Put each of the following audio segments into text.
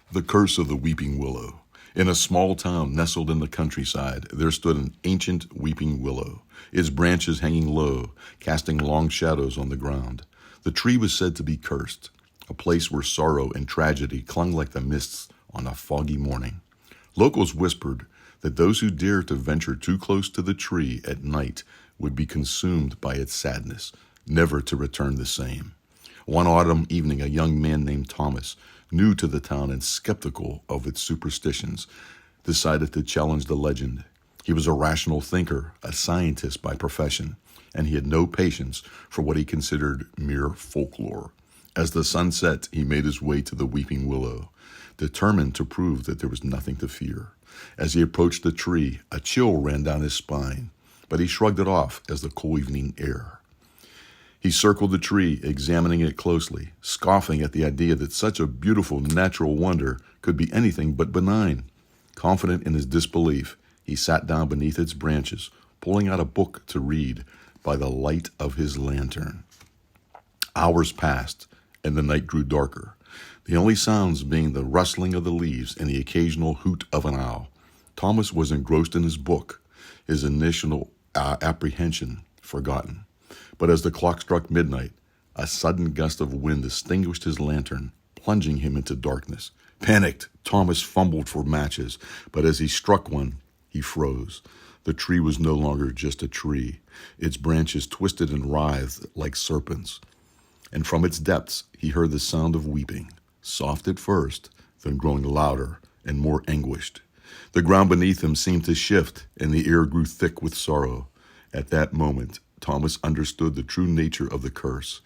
The Curse of the Weeping Willow. In a small town nestled in the countryside, there stood an ancient weeping willow, its branches hanging low, casting long shadows on the ground. The tree was said to be cursed, a place where sorrow and tragedy clung like the mists on a foggy morning. Locals whispered that those who dared to venture too close to the tree at night would be consumed by its sadness, never to return the same. One autumn evening, a young man named Thomas, new to the town and skeptical of its superstitions, decided to challenge the legend. He was a rational thinker, a scientist by profession, and he had no patience for what he considered mere folklore. As the sun set, he made his way to the weeping willow, determined to prove that there was nothing to fear. As he approached the tree, a chill ran down his spine, but he shrugged it off as the cool evening air. He circled the tree, examining it closely, scoffing at the idea that such a beautiful natural wonder could be anything but benign. Confident in his disbelief, he sat down beneath its branches, pulling out a book to read by the light of his lantern. Hours passed, and the night grew darker, the only sounds being the rustling of the leaves and the occasional hoot of an owl. Thomas was engrossed in his book, his initial apprehension forgotten. But as the clock struck midnight, a sudden gust of wind extinguished his lantern, plunging him into darkness. Panicked, Thomas fumbled for matches, but as he struck one, he froze. The tree was no longer just a tree. Its branches twisted and writhed like serpents. And from its depths, he heard the sound of weeping, soft at first, then growing louder and more anguished. The ground beneath him seemed to shift, and the air grew thick with sorrow. At that moment, Thomas understood the true nature of the curse.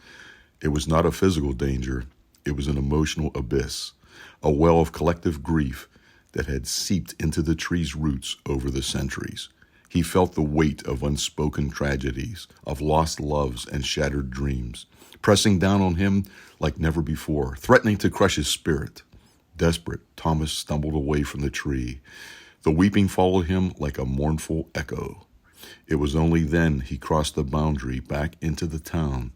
It was not a physical danger. It was an emotional abyss, a well of collective grief that had seeped into the tree's roots over the centuries. He felt the weight of unspoken tragedies, of lost loves and shattered dreams, pressing down on him like never before, threatening to crush his spirit. Desperate, Thomas stumbled away from the tree. The weeping followed him like a mournful echo. It was only then he crossed the boundary back into the town,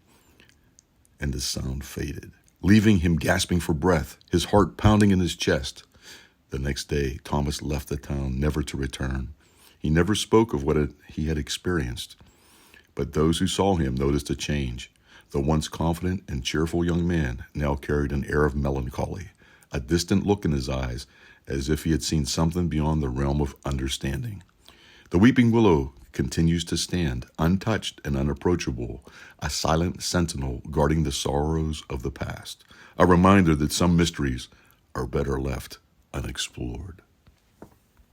and the sound faded, leaving him gasping for breath, his heart pounding in his chest. The next day, Thomas left the town, never to return. He never spoke of what he had experienced, but those who saw him noticed a change. The once confident and cheerful young man now carried an air of melancholy, a distant look in his eyes, as if he had seen something beyond the realm of understanding. The weeping willow continues to stand, untouched and unapproachable, a silent sentinel guarding the sorrows of the past, a reminder that some mysteries are better left unexplored.